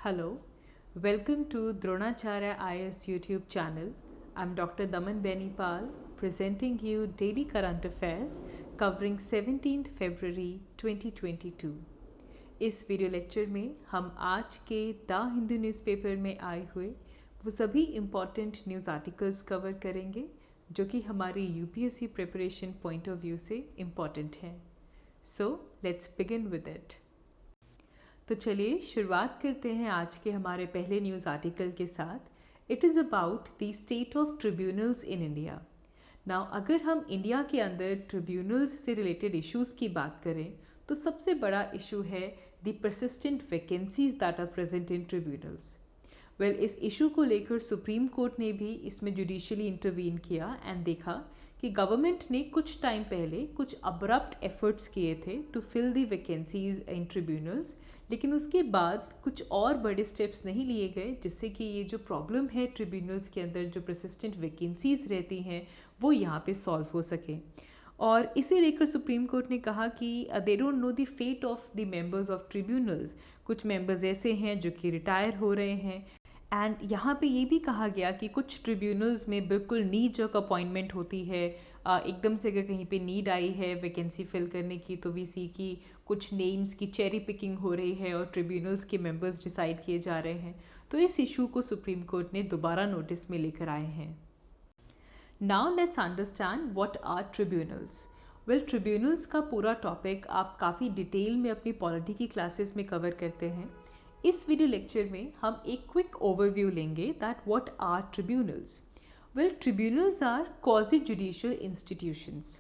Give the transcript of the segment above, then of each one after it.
Hello, welcome to Dronacharya IS YouTube channel. I'm Dr. Daman Benipal presenting you daily current affairs covering 17th February 2022. इस video lecture में हम आज के the Hindu newspaper में आए हुए वो सभी इम्पॉर्टेंट न्यूज़ आर्टिकल्स कवर करेंगे जो कि हमारी UPSC preparation point of view से इम्पॉर्टेंट हैं. So let's begin with it. तो चलिए शुरुआत करते हैं आज के हमारे पहले न्यूज़ आर्टिकल के साथ. It is about the state of tribunals in India. Now अगर हम इंडिया के अंदर ट्रिब्यूनल्स से रिलेटेड इश्यूज़ की बात करें तो सबसे बड़ा इशू है the persistent vacancies that are present in tribunals. Well, इस इशू को लेकर सुप्रीम कोर्ट ने भी इसमें जुडिशियली इंटरवीन किया एंड देखा कि गवर्नमेंट ने कुछ टाइम पहले कुछ अब्रप्ट एफर्ट्स किए थे to fill the vacancies in tribunals, लेकिन उसके बाद कुछ और बड़े स्टेप्स नहीं लिए गए जिससे कि ये जो प्रॉब्लम है ट्रिब्यूनल्स के अंदर जो परसिस्टेंट वैकेंसीज रहती हैं वो यहाँ पे सॉल्व हो सके. और इसे लेकर सुप्रीम कोर्ट ने कहा कि they don't know the fate of the members of tribunals. कुछ मेंबर्स ऐसे हैं जो कि रिटायर हो रहे हैं एंड यहाँ पे ये भी कहा गया कि कुछ ट्रिब्यूनल्स में बिल्कुल नी जर्क अपॉइंटमेंट होती है. एकदम से अगर कहीं पे नीड आई है वैकेंसी फिल करने की तो वी सी की कुछ नेम्स की चेरी पिकिंग हो रही है और ट्रिब्यूनल्स के मेंबर्स डिसाइड किए जा रहे हैं. तो इस इशू को सुप्रीम कोर्ट ने दोबारा नोटिस में लेकर आए हैं. Now let's understand what are tribunals. Well, tribunals का पूरा टॉपिक आप काफ़ी डिटेल में अपनी पॉलिटी की क्लासेस में कवर करते हैं. इस वीडियो लेक्चर में हम एक क्विक ओवरव्यू लेंगे that what are tribunals. Well, tribunals are quasi judicial institutions.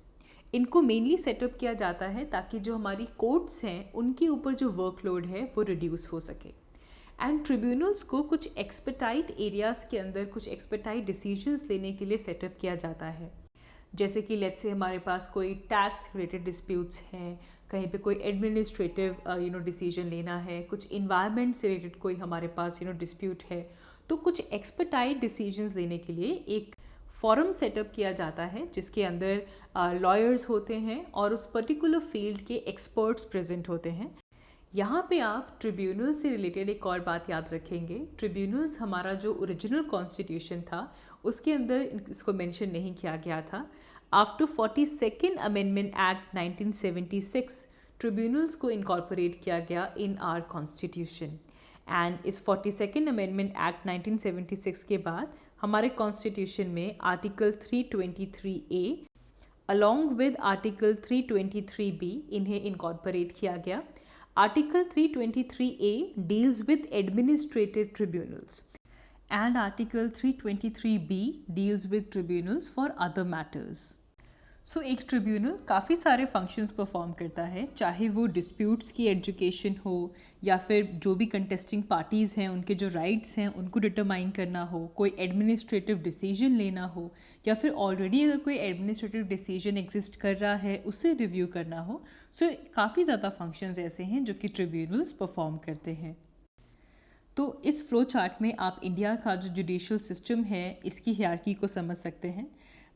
इनको मेनली सेटअप किया जाता है ताकि जो हमारी कोर्ट्स हैं उनके ऊपर जो वर्कलोड है वो रिड्यूस हो सके. एंड ट्रिब्यूनल्स को कुछ एक्सपर्टाइट एरियाज़ के अंदर कुछ एक्सपर्टाइट डिसीजंस लेने के लिए सेटअप किया जाता है. जैसे कि लेट्स से हमारे पास कोई टैक्स रिलेटेड डिस्प्यूट्स हैं, कहीं पे कोई एडमिनिस्ट्रेटिव डिसीजन लेना है, कुछ इन्वायरमेंट से रिलेटेड कोई हमारे पास डिस्प्यूट है, तो कुछ एक्सपर्टाइट डिसीजंस लेने के लिए एक फॉरम सेटअप किया जाता है जिसके अंदर लॉयर्स होते हैं और उस पर्टिकुलर फील्ड के एक्सपर्ट्स प्रेजेंट होते हैं. यहाँ पे आप ट्रिब्यूनल से रिलेटेड एक और बात याद रखेंगे. ट्रिब्यूनल्स हमारा जो ओरिजिनल कॉन्स्टिट्यूशन था उसके अंदर इसको मेंशन नहीं किया गया था. After 42nd amendment act 1976 tribunals को इनकॉर्पोरेट किया गया इन आर कॉन्स्टिट्यूशन. एंड इस 42nd अमेंडमेंट एक्ट 1976 के बाद हमारे कॉन्स्टिट्यूशन में article 323A along with article 323B इन्हें इनकॉर्पोरेट किया गया. Article 323A deals with administrative tribunals and Article 323B deals with tribunals for other matters. So एक ट्रिब्यूनल काफ़ी सारे फंक्शंस परफॉर्म करता है, चाहे वो डिस्प्यूट्स की एजुकेशन हो या फिर जो भी कंटेस्टिंग पार्टीज़ हैं उनके जो राइट्स हैं उनको डिटरमाइन करना हो, कोई एडमिनिस्ट्रेटिव डिसीजन लेना हो या फिर ऑलरेडी अगर कोई एडमिनिस्ट्रेटिव डिसीजन एग्जिस्ट कर रहा है उसे रिव्यू करना हो. सो काफ़ी ज़्यादा फंक्शंस ऐसे हैं जो कि ट्रिब्यूनल्स परफॉर्म करते हैं. तो इस फ्लो चार्ट में आप इंडिया का जो जुडिशियल सिस्टम है इसकी हायरार्की को समझ सकते हैं.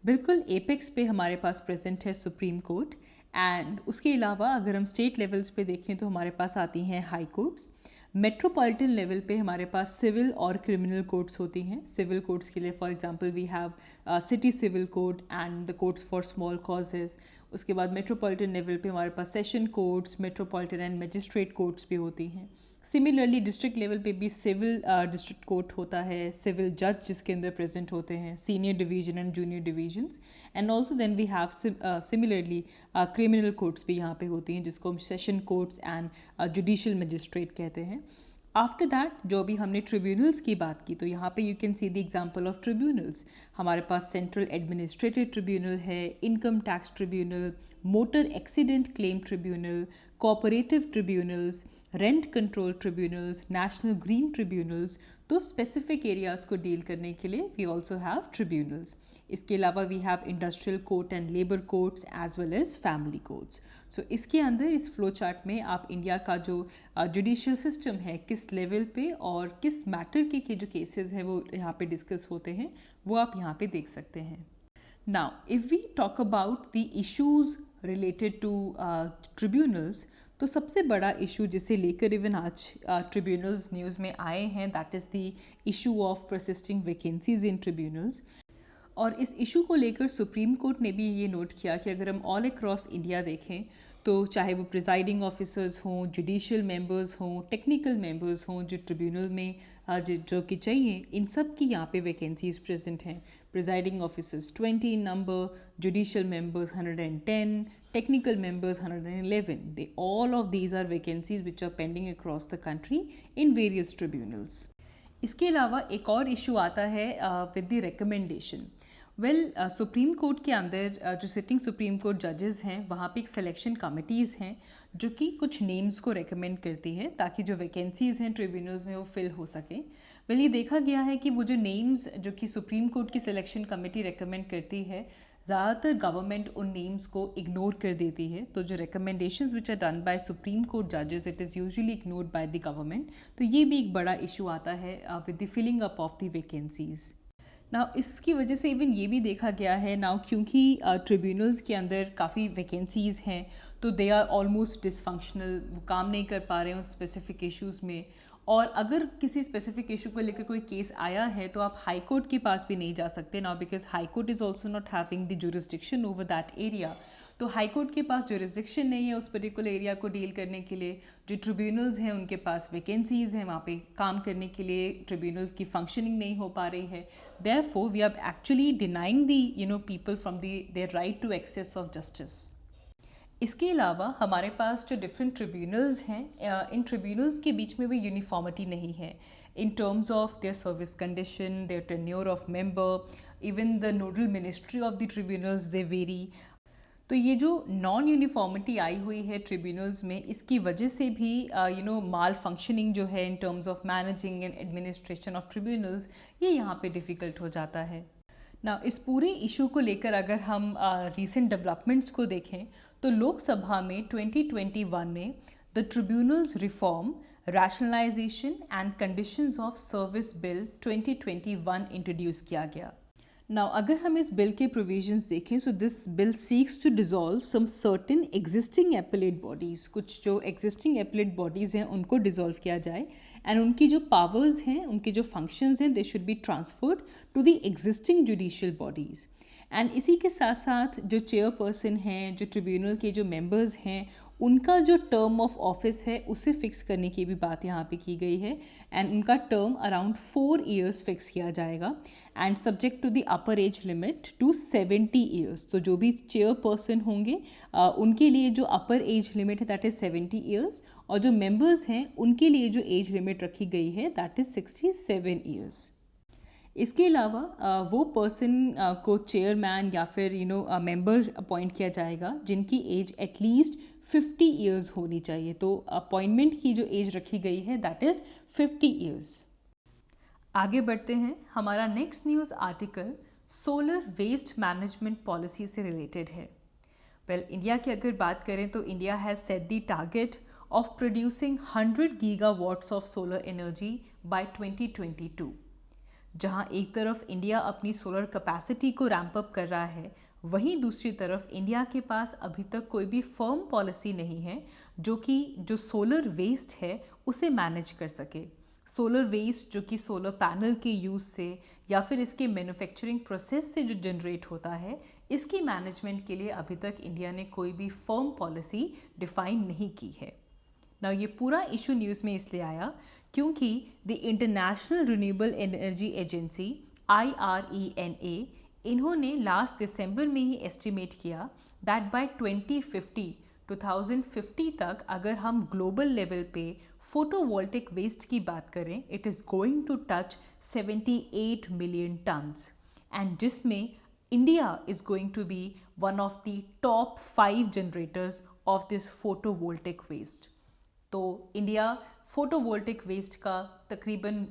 बिल्कुल एपेक्स पे हमारे पास प्रेजेंट है सुप्रीम कोर्ट एंड उसके अलावा अगर हम स्टेट लेवल्स पे देखें तो हमारे पास आती हैं हाई कोर्ट्स. मेट्रोपॉलिटन लेवल पे हमारे पास सिविल और क्रिमिनल कोर्ट्स होती हैं. सिविल कोर्ट्स के लिए for example we have city civil court and the courts for small causes. उसके बाद मेट्रोपॉलिटन लेवल पे हमारे पास session courts, metropolitan and magistrate courts भी होती हैं. सिमिलरली डिस्ट्रिक्ट लेवल पे भी सिविल डिस्ट्रिक्ट कोर्ट होता है, सिविल जज जिसके अंदर प्रेजेंट होते हैं, senior division and junior divisions. And also then we have similarly criminal courts भी यहाँ पे होती हैं जिसको हम session courts and judicial magistrate कहते हैं. आफ्टर दैट जो अभी हमने ट्रिब्यूनल्स की बात की तो यहाँ पे you can see the example of tribunals. हमारे पास सेंट्रल एडमिनिस्ट्रेटिव ट्रिब्यूनल है, income tax tribunal, motor accident claim tribunal, cooperative tribunals, rent control tribunals, national green tribunals. तो स्पेसिफिक एरियाज़ को डील करने के लिए वी ऑल्सो हैव ट्रिब्यूनल्स. इसके अलावा we have industrial court and labour courts as well as family courts. So इसके अंदर इस फ्लो चार्ट में आप इंडिया का जो जुडिशियल सिस्टम है किस लेवल पे और किस मैटर के जो केसेस हैं वो यहाँ पे डिस्कस होते हैं वो आप यहाँ पे देख सकते हैं. Now if we talk about the issues related to tribunals तो सबसे बड़ा इशू जिसे लेकर इवन आज ट्रिब्यूनल्स न्यूज़ में आए हैं, that is the issue of persisting vacancies in tribunals. और इस इशू को लेकर सुप्रीम कोर्ट ने भी ये नोट किया कि अगर हम ऑल अक्रॉस इंडिया देखें तो चाहे वो प्रिजाइडिंग ऑफिसर्स हों, जुडिशियल मेंबर्स हों, टेक्निकल मेंबर्स हों, जो ट्रिब्यूनल में जो कि चाहिए, इन सब की यहाँ पे वैकेंसीज प्रेजेंट हैं। Presiding officers 20 in number, judicial members 110, technical members 111. They all of these are vacancies which are pending across the country in various tribunals. इसके अलावा एक और इशू आता है with the recommendation. Supreme court के अंदर जो सिटिंग सुप्रीम कोर्ट जजेस हैं, वहाँ पे एक सिलेक्शन कमिटीज़ हैं जो कि कुछ नेम्स को रिकमेंड करती है ताकि जो वैकेंसीज़ हैं ट्रिब्यूनल्स में वो फिल हो सके। ये देखा गया है कि वो जो नेम्स जो कि सुप्रीम कोर्ट की सिलेक्शन कमेटी रिकमेंड करती है, ज़्यादातर गवर्नमेंट उन नेम्स को इग्नोर कर देती है। तो जो recommendations which are done by supreme court जजेस, it is usually ignored by the government. तो ये भी एक बड़ा इशू आता है with the filling up of the vacancies. Now इसकी वजह से इवन ये भी देखा गया है नाउ, क्योंकि ट्रिब्यूनल्स के अंदर काफ़ी वैकेंसीज़ हैं तो दे आर ऑलमोस्ट डिसफंक्शनल, वो काम नहीं कर पा रहे हैं उस स्पेसिफिक इश्यूज़ में। और अगर किसी स्पेसिफिक इशू को लेकर कोई केस आया है तो आप हाई कोर्ट के पास भी नहीं जा सकते now, because high court is also not having the jurisdiction over that area. तो हाई कोर्ट के पास जुरिस्डिक्शन नहीं है उस पर्टिकुलर एरिया को डील करने के लिए। जो ट्रिब्यूनल्स हैं उनके पास वैकेंसीज़ हैं, वहाँ पे काम करने के लिए ट्रिब्यूनल्स की फंक्शनिंग नहीं हो पा रही है। Therefore we are actually denying the people from their right to access of justice. इसके अलावा हमारे पास जो डिफरेंट ट्रिब्यूनल्स हैं, इन ट्रिब्यूनल्स के बीच में भी यूनिफॉर्मिटी नहीं है in terms of their service condition, their tenure of member, even the nodal ministry of the tribunals they vary. तो ये जो नॉन यूनिफॉर्मिटी आई हुई है ट्रिब्यूनल्स में, इसकी वजह से भी माल फंक्शनिंग जो है in terms of managing and administration of tribunals, ये यहाँ पे डिफ़िकल्ट हो जाता है ना। इस पूरे इशू को लेकर अगर हम रीसेंट डेवलपमेंट्स को देखें तो लोकसभा में 2021 में the tribunals reform, rationalisation and conditions of service bill 2021 introduce किया गया। नाउ अगर हम इस बिल के प्रोविजंस देखें, so this bill seeks to dissolve some certain existing appellate bodies. कुछ जो एग्जिस्टिंग एपेलेट बॉडीज़ हैं उनको डिसॉल्व किया जाए एंड उनकी जो पावर्स हैं, उनके जो फंक्शंस हैं, they should be transferred to the existing judicial bodies. And इसी के साथ साथ जो चेयरपर्सन हैं, जो ट्रिब्यूनल के जो मेंबर्स हैं, उनका जो टर्म ऑफ ऑफिस है उसे फिक्स करने की भी बात यहाँ पे की गई है एंड उनका टर्म अराउंड 4 years फिक्स किया जाएगा and subject to the upper age limit to 70 years। तो जो भी चेयरपर्सन होंगे उनके लिए जो अपर एज लिमिट है दैट इज़ 70 years और जो मेंबर्स हैं उनके लिए जो एज लिमिट रखी गई है दैट इज़ 67 years। इसके अलावा वो पर्सन को चेयरमैन या फिर मेंबर अपॉइंट किया जाएगा जिनकी एज एटलीस्ट 50 years होनी चाहिए। तो अपॉइंटमेंट की जो एज रखी गई है दैट इज़ 50 years। आगे बढ़ते हैं। हमारा next news article solar waste management policy से रिलेटेड है। इंडिया की अगर बात करें तो India has set the target of producing 100 gigawatts of solar energy by 2022। जहां एक तरफ इंडिया अपनी सोलर कैपेसिटी को रैंप अप कर रहा है, वहीं दूसरी तरफ इंडिया के पास अभी तक कोई भी फर्म पॉलिसी नहीं है जो सोलर वेस्ट है उसे मैनेज कर सके। सोलर वेस्ट जो कि सोलर पैनल के यूज़ से या फिर इसके मैन्युफैक्चरिंग प्रोसेस से जो जनरेट होता है, इसकी मैनेजमेंट के लिए अभी तक इंडिया ने कोई भी फर्म पॉलिसी डिफाइन नहीं की है ना। ये पूरा इशू न्यूज़ में इसलिए आया क्योंकि the international renewable energy agency IRENA, इन्होंने लास्ट दिसंबर में ही एस्टिमेट किया दैट बाय 2050 तक अगर हम ग्लोबल लेवल पे फोटोवोल्टिक वेस्ट की बात करें, it is going to touch 78 million tons and जिसमें India is going to be one of the top 5 generators of this photovoltaic waste. तो इंडिया फोटोवोल्टिक वेस्ट का तकरीबन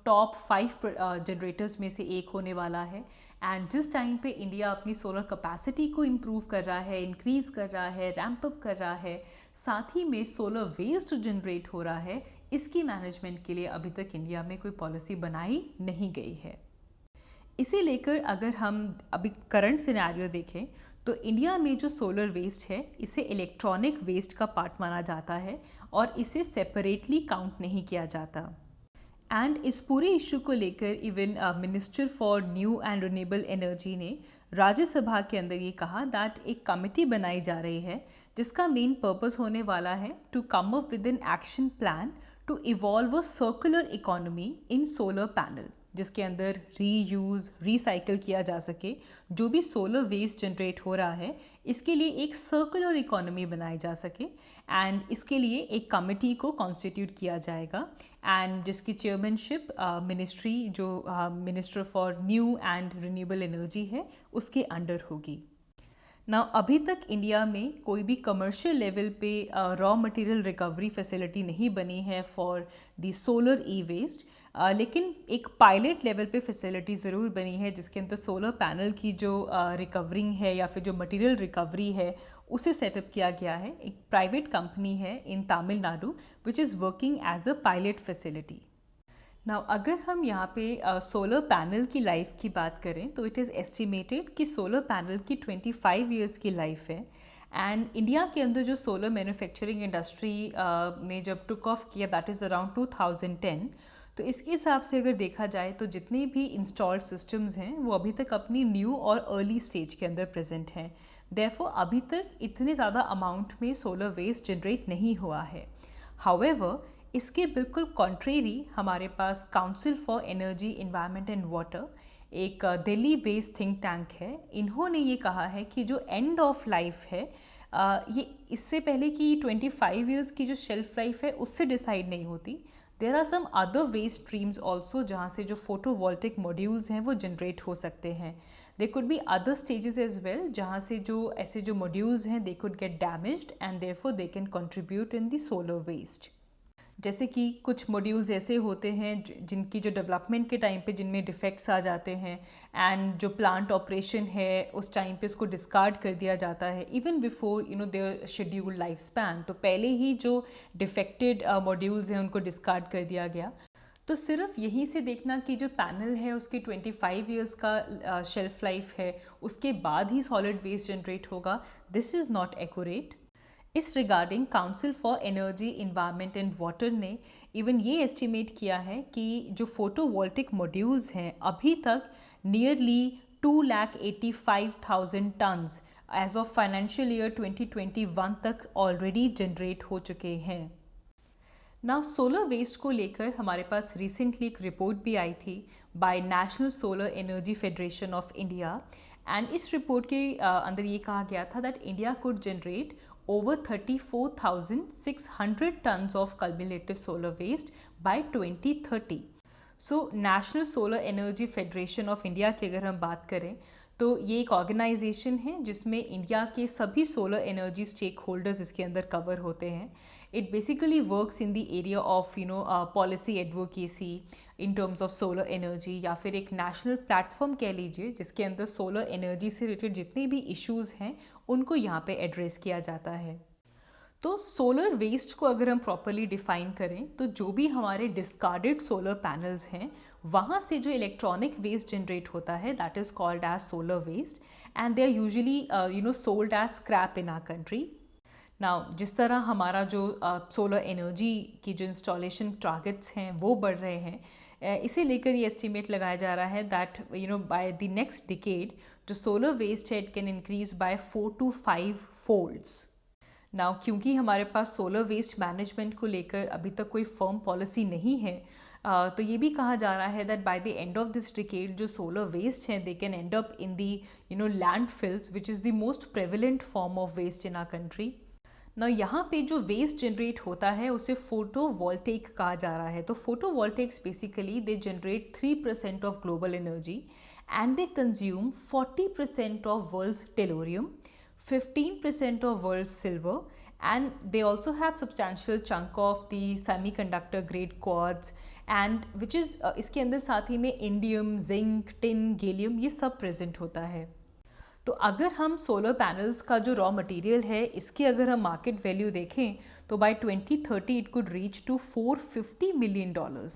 टॉप 5 जनरेटर्स में से एक होने वाला है एंड जिस टाइम पे इंडिया अपनी सोलर कैपेसिटी को इम्प्रूव कर रहा है, इंक्रीज़ कर रहा है, रैंप अप कर रहा है, साथ ही में सोलर वेस्ट जनरेट हो रहा है, इसकी मैनेजमेंट के लिए अभी तक इंडिया में कोई पॉलिसी बनाई नहीं गई है। इसे लेकर अगर हम अभी करंट सिनेरियो देखें तो इंडिया में जो सोलर वेस्ट है इसे इलेक्ट्रॉनिक वेस्ट का पार्ट माना जाता है और इसे सेपरेटली काउंट नहीं किया जाता। एंड इस पूरे इशू को लेकर even minister for new and renewable energy ने राज्यसभा के अंदर ये कहा दैट एक कमेटी बनाई जा रही है जिसका मेन पर्पस होने वाला है to come up with an action plan to evolve a circular economy in solar panel, जिसके अंदर रीयूज़ रिसाइकल किया जा सके जो भी सोलर वेस्ट जनरेट हो रहा है, इसके लिए एक सर्कुलर इकोनॉमी बनाई जा सके। एंड इसके लिए एक कमेटी को कॉन्स्टिट्यूट किया जाएगा एंड जिसकी चेयरमैनशिप मिनिस्ट्री जो minister for new and renewable energy है उसके अंडर होगी। नाउ अभी तक इंडिया में कोई भी कमर्शियल लेवल पे रॉ मटेरियल रिकवरी फैसिलिटी नहीं बनी है for the solar e waste, लेकिन एक पायलट लेवल पे फैसिलिटी ज़रूर बनी है जिसके अंदर सोलर पैनल की जो रिकवरिंग है या फिर जो मटेरियल रिकवरी है उसे सेटअप किया गया है। एक प्राइवेट कंपनी है in Tamil Nadu which is working as a pilot facility. Now अगर हम यहाँ पे सोलर पैनल की लाइफ की बात करें तो इट इज़ एस्टिमेटेड कि सोलर पैनल की 25 ईयर्स की लाइफ है। एंड इंडिया के अंदर जो सोलर मैन्युफैक्चरिंग इंडस्ट्री ने जब टुक ऑफ किया दैट इज़ अराउंड 2010, तो इसके हिसाब से अगर देखा जाए तो जितने भी इंस्टॉल्ड सिस्टम्स हैं वो अभी तक अपनी न्यू और अर्ली स्टेज के अंदर प्रेजेंट हैं। देयरफॉर अभी तक इतने ज़्यादा अमाउंट में सोलर वेस्ट जनरेट नहीं हुआ है। हाउएवर इसके बिल्कुल कॉन्ट्रेरी हमारे पास council for energy environment and water एक दिल्ली बेस्ड थिंक टैंक है। इन्होंने ये कहा है कि जो एंड ऑफ लाइफ है ये इससे पहले कि 25 ईयर्स की जो शेल्फ लाइफ है उससे डिसाइड नहीं होती। There are some other waste streams also जहाँ से जो फोटोवोल्टिक मॉड्यूल्स हैं वो जनरेट हो सकते हैं। They could be other stages as well जहाँ से जो ऐसे जो मॉड्यूल्स हैं they could get damaged and therefore they can contribute in the solar waste. जैसे कि कुछ मॉड्यूल्स ऐसे होते हैं जिनकी जो डेवलपमेंट के टाइम पे जिनमें डिफेक्ट्स आ जाते हैं एंड जो प्लांट ऑपरेशन है उस टाइम पे उसको डिस्कार्ड कर दिया जाता है even before their scheduled life span. तो पहले ही जो डिफेक्टेड मॉड्यूल्स हैं उनको डिस्कार्ड कर दिया गया। तो सिर्फ यहीं से देखना कि जो पैनल है उसकी 25 ईयर्स का शेल्फ लाइफ है उसके बाद ही सॉलिड वेस्ट जनरेट होगा, दिस इज़ नॉट एक्यूरेट। इस regarding council for energy environment and water ने इवन ये एस्टिमेट किया है कि जो फोटोवोल्टिक मॉड्यूल्स हैं अभी तक nearly 2,85,000 tonnes as of financial year 2021 तक ऑलरेडी जनरेट हो चुके हैं। नाउ सोलर वेस्ट को लेकर हमारे पास रिसेंटली एक रिपोर्ट भी आई थी by national solar energy federation of India and इस रिपोर्ट के अंदर ये कहा गया था that India could generate over 34,600 tons of cumulative solar waste by 2030. So National Solar Energy Federation of India की अगर हम बात करें तो ये एक ऑर्गेनाइजेशन है जिसमें इंडिया के सभी सोलर एनर्जी स्टेक होल्डर्स इसके अंदर कवर होते हैं। It basically works in the area of policy advocacy in terms of solar energy या फिर एक नेशनल प्लेटफॉर्म कह लीजिए जिसके अंदर सोलर एनर्जी से रिलेटेड जितने भी इश्यूज़ हैं उनको यहाँ पे एड्रेस किया जाता है। तो सोलर वेस्ट को अगर हम प्रॉपरली डिफाइन करें तो जो भी हमारे डिस्कार्डेड सोलर पैनल्स हैं वहाँ से जो इलेक्ट्रॉनिक वेस्ट जनरेट होता है that is called as solar waste and they are usually sold as scrap in our country. Now जिस तरह हमारा जो सोलर एनर्जी की जो इंस्टॉलेशन टारगेट्स हैं वो बढ़ रहे हैं, इसे लेकर ये एस्टिमेट लगाया जा रहा है that by the next decade जो सोलर वेस्ट है it can increase by 4 to 5 folds। Now क्योंकि हमारे पास सोलर वेस्ट मैनेजमेंट को लेकर अभी तक कोई फर्म पॉलिसी नहीं है, तो ये भी कहा जा रहा है that by the end of this decade जो सोलर वेस्ट हैं they can end up in the landfills which is the most prevalent form of waste in our country. ना यहाँ पे जो वेस्ट जनरेट होता है उसे फोटोवोल्टेक कहा जा रहा है। तो photovoltaics basically they generate 3% of global energy and they consume 40% of world's tellurium, 15% of world's silver and they also have substantial chunk of the semiconductor grade quartz and which is इसके अंदर साथ ही में इंडियम, जिंक, टिन, गैलियम ये सब present होता है। तो अगर हम सोलर पैनल्स का जो रॉ मटेरियल है इसकी अगर हम मार्केट वैल्यू देखें तो by 2030 it could reach to $450 million।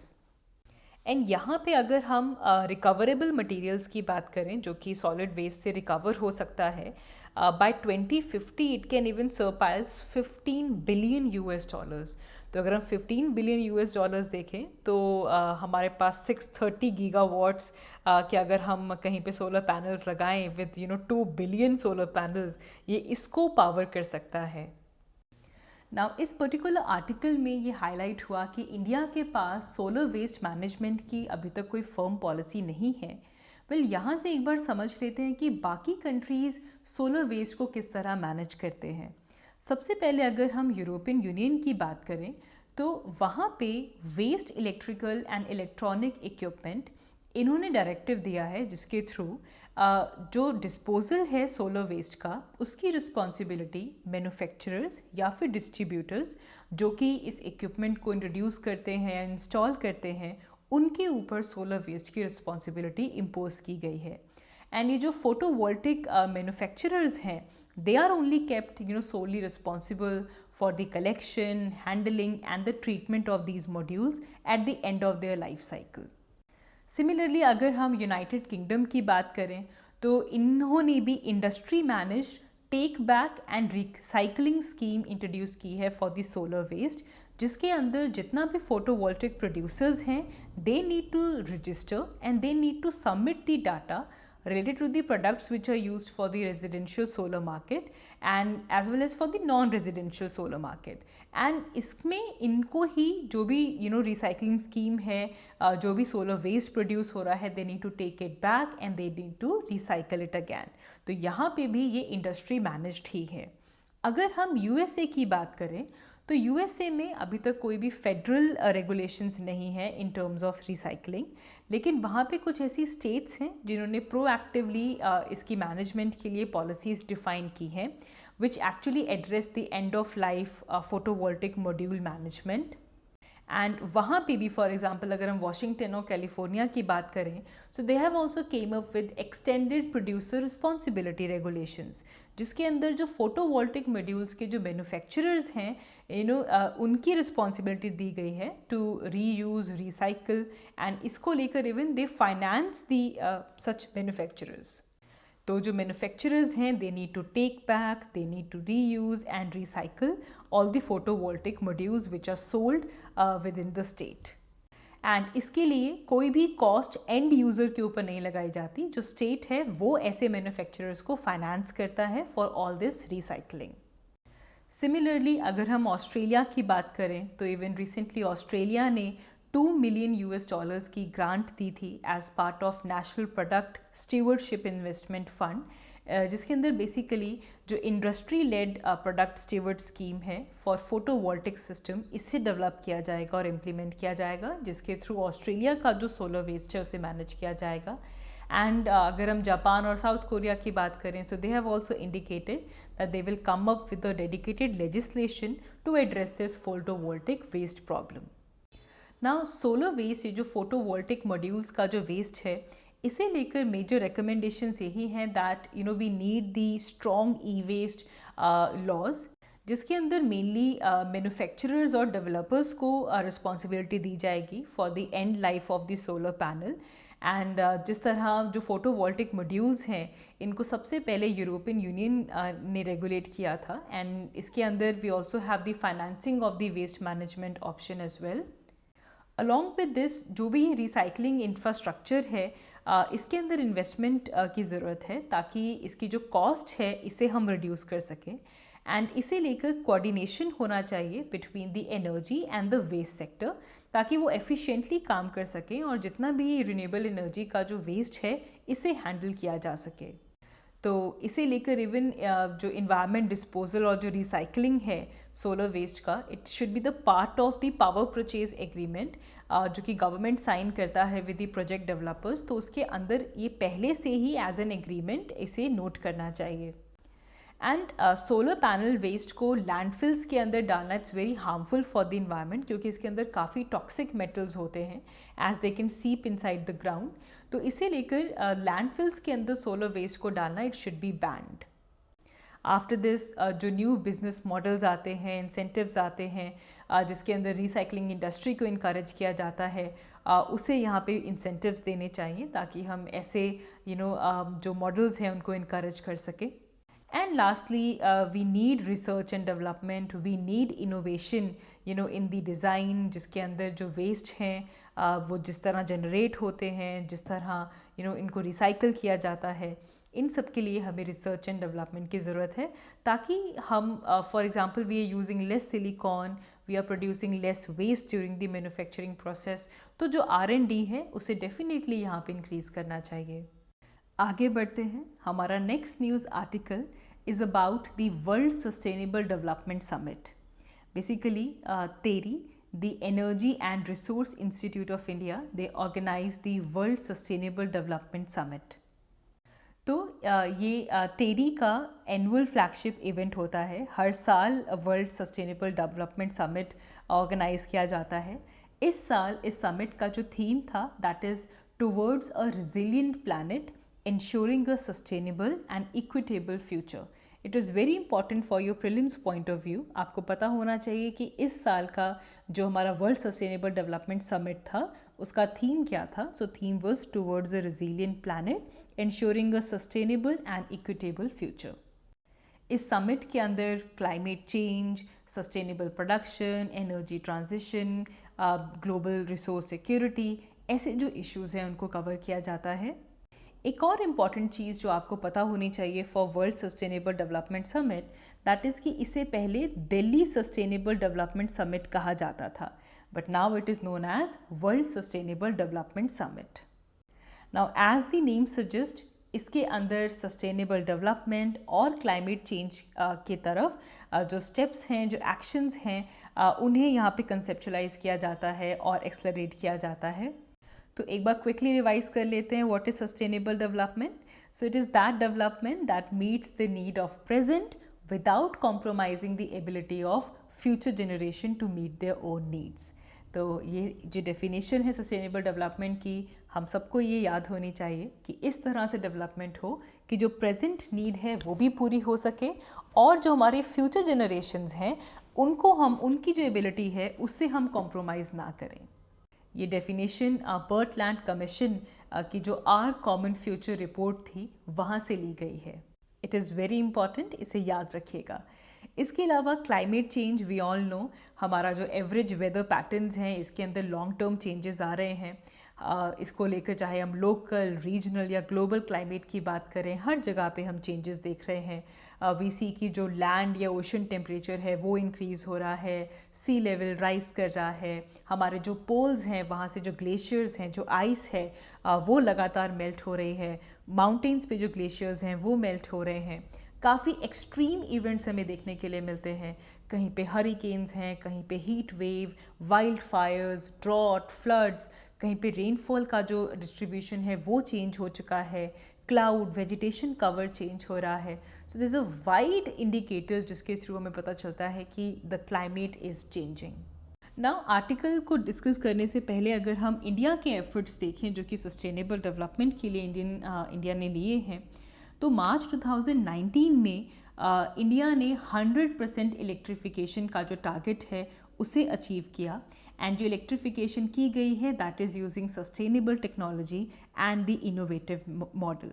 And यहाँ पे अगर हम रिकवरेबल मटेरियल्स की बात करें जो कि सॉलिड वेस्ट से रिकवर हो सकता है, by 2050 it can even surpass 15 billion US dollars. तो अगर हम 15 बिलियन US डॉलर्स देखें तो हमारे पास 630 गीगावाट्स कि अगर हम कहीं पे सोलर पैनल्स लगाएं विद 2 बिलियन सोलर पैनल्स, ये इसको पावर कर सकता है। नाउ इस पर्टिकुलर आर्टिकल में ये हाईलाइट हुआ कि इंडिया के पास सोलर वेस्ट मैनेजमेंट की अभी तक कोई फर्म पॉलिसी नहीं है। यहाँ से एक बार समझ लेते हैं कि बाकी कंट्रीज़ सोलर वेस्ट को किस तरह मैनेज करते हैं। सबसे पहले अगर हम यूरोपियन यूनियन की बात करें तो वहाँ पे waste electrical and electronic equipment इन्होंने डायरेक्टिव दिया है जिसके थ्रू जो डिस्पोजल है सोलर वेस्ट का उसकी रिस्पॉन्सिबिलिटी मैन्युफैक्चरर्स या फिर डिस्ट्रीब्यूटर्स जो कि इस इक्विपमेंट को इंट्रोड्यूस करते हैं या इंस्टॉल करते हैं उनके ऊपर सोलर वेस्ट की रिस्पॉन्सिबिलिटी इम्पोज की गई है। एंड ये जो फोटोवोल्टिक मैन्युफैक्चरर्स हैं they are only kept solely responsible for the collection, handling and the treatment of these modules at the end of their life cycle. Similarly अगर हम United kingdom की बात करें तो इन्होंने भी industry manage take back and recycling scheme introduce की है फॉर द सोलर वेस्ट, जिसके अंदर जितना भी फोटोवोल्टिक प्रोड्यूसर्स हैं they need to register and they need to submit the data related to the products which are used for the residential solar market and as well as for the non-residential solar market. And इसमें इनको ही जो भी recycling scheme है, जो भी solar waste produce हो रहा है they need to take it back and they need to recycle it again. तो यहाँ पे भी ये industry managed ही है। अगर हम USA की बात करें तो USA में अभी तक कोई भी फेडरल रेगुलेशंस नहीं है इन टर्म्स ऑफ रिसाइकलिंग, लेकिन वहाँ पे कुछ ऐसी स्टेट्स हैं जिन्होंने प्रोएक्टिवली इसकी मैनेजमेंट के लिए पॉलिसीज़ डिफ़ाइन की हैं which actually address the end of life photovoltaic module management. And वहाँ पे भी फॉर एग्जांपल अगर हम वाशिंगटन और कैलिफोर्निया की बात करें so they have also came up with extended producer responsibility regulations, जिसके अंदर जो फोटोवोल्टिक मॉड्यूल्स के जो मैन्युफैक्चरर्स हैं उनकी रिस्पॉन्सिबिलिटी दी गई है टू रीयूज़ रिसाइकल एंड इसको लेकर even they finance the such manufacturers. तो जो मैन्युफैक्चरर्स हैं they need to take back, they need to reuse and recycle all the photovoltaic modules which are sold within the state. And इसके लिए कोई भी cost end user के ऊपर नहीं लगाई जाती, जो स्टेट है वो ऐसे मैन्युफैक्चरर्स को फाइनेंस करता है for all this recycling. Similarly अगर हम ऑस्ट्रेलिया की बात करें तो इवन रिसेंटली ऑस्ट्रेलिया ने 2 मिलियन US डॉलर्स की ग्रांट दी थी as part of national product stewardship investment fund, जिसके अंदर बेसिकली जो industry led product steward scheme है फॉर फोटोवोल्टिक सिस्टम इससे डेवलप किया जाएगा और इम्प्लीमेंट किया जाएगा, जिसके थ्रू ऑस्ट्रेलिया का जो सोलर वेस्ट है उसे मैनेज किया जाएगा। एंड अगर हम जापान और साउथ कोरिया की बात करें so they have also indicated that they will come up with a dedicated legislation to address this photovoltaic waste problem. Now solar waste, ये जो फोटोवोल्टिक मॉड्यूल्स का जो वेस्ट है इसे लेकर मेजर रिकमेंडेशंस यही हैं that we need the strong e waste laws, जिसके अंदर मेनली मैन्युफैक्चरर्स और डेवलपर्स को रिस्पॉन्सिबिलिटी दी जाएगी for the end life of the solar panel. And जिस तरह जो फोटोवोल्टिक मॉड्यूल्स हैं इनको सबसे पहले यूरोपियन यूनियन ने रेगुलेट किया था, एंड इसके अंदर we also have the financing of the waste management option as well. Along with this जो भी रिसाइकलिंग इंफ्रास्ट्रक्चर है इसके अंदर इन्वेस्टमेंट की ज़रूरत है ताकि इसकी जो कॉस्ट है इसे हम रिड्यूस कर सकें, एंड इसे लेकर कोऑर्डिनेशन होना चाहिए between the energy and the waste sector ताकि वो एफिशिएंटली काम कर सकें और जितना भी रिन्यूएबल एनर्जी का जो वेस्ट है इसे हैंडल किया जा सके। तो इसे लेकर इवन जो इन्वायरमेंट डिस्पोजल और जो रिसाइकलिंग है सोलर वेस्ट का it should be the part of the power purchase agreement जो कि गवर्नमेंट साइन करता है विद द प्रोजेक्ट डेवलपर्स, तो उसके अंदर ये पहले से ही एज एन एग्रीमेंट इसे नोट करना चाहिए। एंड सोलर पैनल वेस्ट को लैंडफिल्स के अंदर डालना it's very harmful for the environment क्योंकि इसके अंदर काफ़ी टॉक्सिक मेटल्स होते हैं एज दे कैन सीप इनसाइड द ग्राउंड। तो इसे लेकर लैंडफिल्स के अंदर सोलर वेस्ट को डालना it should be band. After this जो न्यू बिजनेस मॉडल्स आते हैं, इंसेंटिव्स आते हैं जिसके अंदर रिसाइकलिंग इंडस्ट्री को इनकरेज किया जाता है, उसे यहाँ पे इंसेंटिव्स देने चाहिए ताकि हम ऐसे जो मॉडल्स हैं उनको इनकरेज कर सकें। And lastly, we need research and development, we need innovation, in the design, जिसके अंदर जो waste हैं वो जिस तरह generate होते हैं, जिस तरह इनको recycle किया जाता है, इन सब के लिए हमें research and development की ज़रूरत है, ताकि हम for example we are using less silicon, we are producing less waste during the manufacturing process, तो जो R&D है उसे definitely यहाँ पे increase करना चाहिए। आगे बढ़ते हैं। हमारा next news article is about the world sustainable development summit. Basically TERI the energy and resource institute of India they organise the world sustainable development summit. तो ये टेरी का एनुअल फ्लैगशिप इवेंट होता है। हर साल world sustainable development summit organise किया जाता है। इस साल इस समिट का जो थीम था that is towards a resilient planet ensuring a sustainable and equitable future. It is very important for your prelims point of view. आपको पता होना चाहिए कि इस साल का जो हमारा वर्ल्ड सस्टेनेबल डेवलपमेंट समिट था उसका थीम क्या था। So theme was towards a resilient planet ensuring a sustainable and equitable future. इस समिट के अंदर climate change, sustainable production, energy transition, global resource security, ऐसे जो इश्यूज़ हैं उनको कवर किया जाता है। एक और इम्पॉर्टेंट चीज़ जो आपको पता होनी चाहिए for world sustainable development summit that is कि इसे पहले दिल्ली सस्टेनेबल डेवलपमेंट समिट कहा जाता था, but now it is known as world sustainable development summit. Now as the name suggest, इसके अंदर सस्टेनेबल डेवलपमेंट और क्लाइमेट चेंज की तरफ जो स्टेप्स हैं, जो एक्शंस हैं, उन्हें यहाँ पे कंसेप्चुलाइज किया जाता है और एक्सलरेट किया जाता है। तो एक बार क्विकली रिवाइज कर लेते हैं what is sustainable development. So it is that development that meets the need of present without compromising the ability of future generation to meet their own needs. तो ये जो डेफिनेशन है सस्टेनेबल डेवलपमेंट की, हम सबको ये याद होनी चाहिए कि इस तरह से डेवलपमेंट हो कि जो प्रेजेंट नीड है वो भी पूरी हो सके और जो हमारे फ्यूचर जनरेशन्स हैं उनको हम, उनकी जो एबिलिटी है उससे हम कॉम्प्रोमाइज़ ना करें। ये डेफिनेशन बर्टलैंड कमीशन की जो आर कॉमन फ्यूचर रिपोर्ट थी वहाँ से ली गई है। इट इज़ वेरी इंपॉर्टेंट, इसे याद रखिएगा। इसके अलावा climate change, we all know, हमारा जो एवरेज वेदर पैटर्न्स हैं इसके अंदर लॉन्ग टर्म चेंजेस आ रहे हैं। इसको लेकर चाहे हम लोकल, रीजनल या ग्लोबल क्लाइमेट की बात करें, हर जगह पे हम चेंजेस देख रहे हैं। वी सी की जो लैंड या ओशन टेम्परेचर है वो इंक्रीज़ हो रहा है, सी लेवल राइज कर रहा है, हमारे जो पोल्स हैं वहाँ से जो ग्लेशियर्स हैं, जो आइस है वो लगातार मेल्ट हो रही है, माउंटेन्स पे जो ग्लेशियर्स हैं वो मेल्ट हो रहे हैं। काफ़ी एक्सट्रीम इवेंट्स हमें देखने के लिए मिलते हैं। कहीं पे हरिकेन्स हैं, कहीं पे heat wave, wild fires, drought, floods, कहीं पे रेनफॉल का जो डिस्ट्रीब्यूशन है वो चेंज हो चुका है, क्लाउड, वेजिटेशन कवर चेंज हो रहा है। So there is a wide indicators जिसके थ्रू हमें पता चलता है कि the climate is changing. Now article को डिस्कस करने से पहले अगर हम इंडिया के एफर्ट्स देखें जो कि सस्टेनेबल डेवलपमेंट के लिए इंडिया ने लिए हैं, तो मार्च 2019 में इंडिया ने 100% इलेक्ट्रिफिकेशन का जो टारगेट है उसे अचीव किया। एंड जो इलेक्ट्रिफिकेशन की गई है that is using sustainable technology and the innovative model.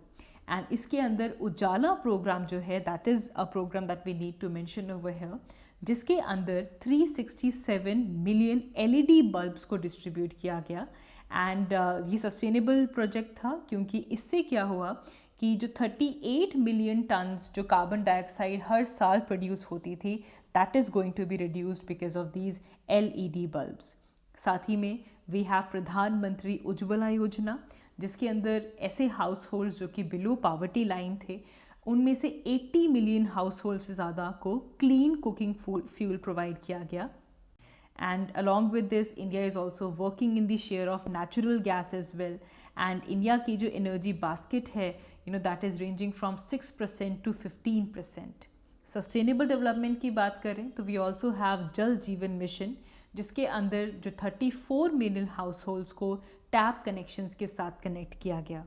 And इसके अंदर उजाला प्रोग्राम जो है that is a programme that we need to mention over here, जिसके अंदर 367 मिलियन एलईडी बल्ब्स को डिस्ट्रीब्यूट किया गया। एंड ये सस्टेनेबल प्रोजेक्ट था क्योंकि इससे क्या हुआ कि जो 38 मिलियन टन्स जो कार्बन डाइऑक्साइड हर साल प्रोड्यूस होती थी that is going to be reduced because of these LED bulbs. साथ ही में वी हैव प्रधानमंत्री उज्ज्वला योजना, जिसके अंदर ऐसे हाउस होल्ड्स जो कि बिलो पावर्टी लाइन थे उनमें से 80 मिलियन हाउस होल्ड से ज़्यादा को क्लीन कुकिंग फ्यूल प्रोवाइड किया गया। And along with this, India is also working in the share of natural gas as well. And India की जो energy basket है, that is ranging from 6% to 15%. Sustainable development की बात करें तो we also have जल जीवन मिशन, जिसके अंदर जो 34 मिलियन हाउस को टैप कनेक्शंस के साथ कनेक्ट किया गया।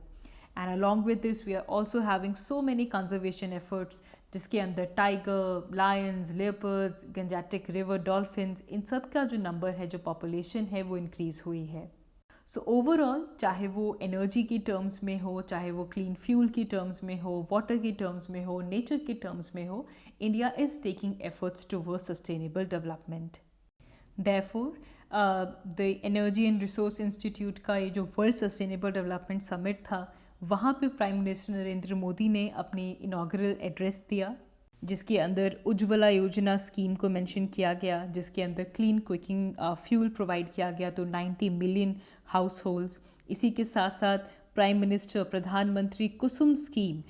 And along with this, we are also having so many conservation efforts, जिसके अंदर tiger, lions, leopards, Gangetic river dolphins, इन सब का जो नंबर है, जो पॉपुलेशन है वो इंक्रीज़ हुई है। सो ओवरऑल चाहे वो एनर्जी की टर्म्स में हो, चाहे वो क्लीन फ्यूल की टर्म्स में हो, वाटर की टर्म्स में हो, नेचर की टर्म्स में हो, India is taking efforts towards sustainable development. Therefore, the energy and resource institute का ये जो वर्ल्ड सस्टेनेबल डेवलपमेंट समिट था, वहाँ पे प्राइम मिनिस्टर नरेंद्र मोदी ने अपनी इनाग्रल एड्रेस दिया, जिसके अंदर उज्ज्वला योजना स्कीम को मेंशन किया गया, जिसके अंदर क्लीन कुकिंग फ्यूल प्रोवाइड किया गया तो 90 मिलियन हाउस होल्ड्स. इसी के साथ साथ प्राइम मिनिस्टर प्रधानमंत्री कुसुम स्कीम,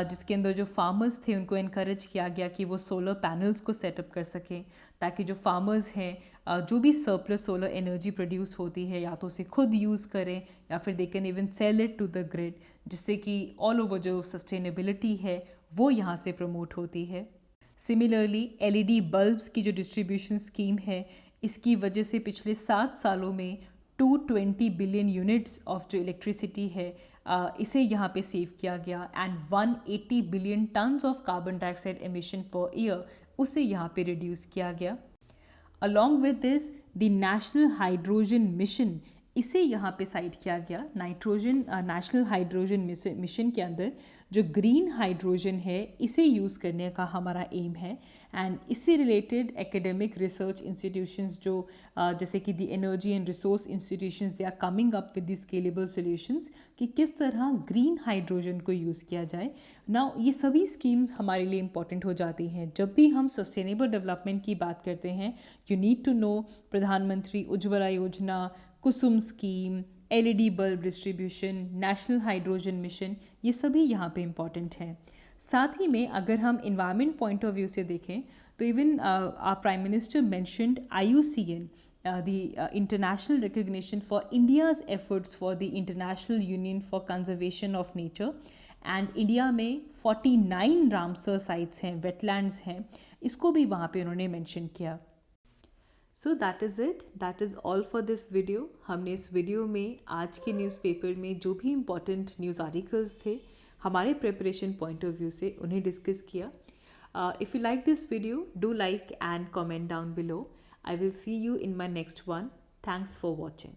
जिसके अंदर जो फार्मर्स थे उनको इनकरेज किया गया कि वो सोलर पैनल्स को सेटअप कर सकें, ताकि जो फार्मर्स हैं जो भी सरप्लस सोलर एनर्जी प्रोड्यूस होती है या तो उसे खुद यूज़ करें या फिर they can even sell it to the grid, जिससे कि ऑल ओवर जो सस्टेनेबिलिटी है वो यहाँ से प्रमोट होती है. सिमिलरली एलईडी बल्ब्स की जो डिस्ट्रीब्यूशन स्कीम है, इसकी वजह से पिछले 7 सालों में 220 बिलियन यूनिट्स ऑफ जो इलेक्ट्रिसिटी है इसे यहाँ पे सेव किया गया, and 180 billion tons of carbon dioxide emission per year उसे यहाँ पे रिड्यूस किया गया. Along with this the national hydrogen mission, इसे यहाँ पे साइट किया गया. नेशनल हाइड्रोजन मिशन के अंदर जो ग्रीन हाइड्रोजन है इसे यूज़ करने का हमारा एम है, एंड इससे रिलेटेड एकेडमिक रिसर्च इंस्टीट्यूशंस जो जैसे कि the energy and resource institutions, they are coming up with the scalable solutions कि किस तरह ग्रीन हाइड्रोजन को यूज़ किया जाए. नाउ ये सभी स्कीम्स हमारे लिए इंपॉर्टेंट हो जाती हैं जब भी हम सस्टेनेबल डेवलपमेंट की बात करते हैं. You need to know Pradhanmantri Ujjwala Yojana, Kusum scheme, LED bulb distribution, national hydrogen mission, ये सभी यहाँ पे इम्पॉर्टेंट हैं. साथ ही में अगर हम इन्वायरमेंट पॉइंट ऑफ व्यू से देखें तो even our prime minister mentioned IUCN, the international recognition for India's efforts for the International Union for Conservation of Nature, and India में 49 रामसर साइट्स हैं, वेटलैंड्स हैं, इसको भी वहाँ पे उन्होंने मेंशन किया. So that is it, that is all for this video. हमने इस वीडियो में आज के न्यूज़पेपर में जो भी इम्पॉर्टेंट न्यूज़ आर्टिकल्स थे हमारे प्रिपरेशन पॉइंट ऑफ व्यू से उन्हें डिस्कस किया. If you like this video, do like and comment down below. I will see you in my next one. Thanks for watching.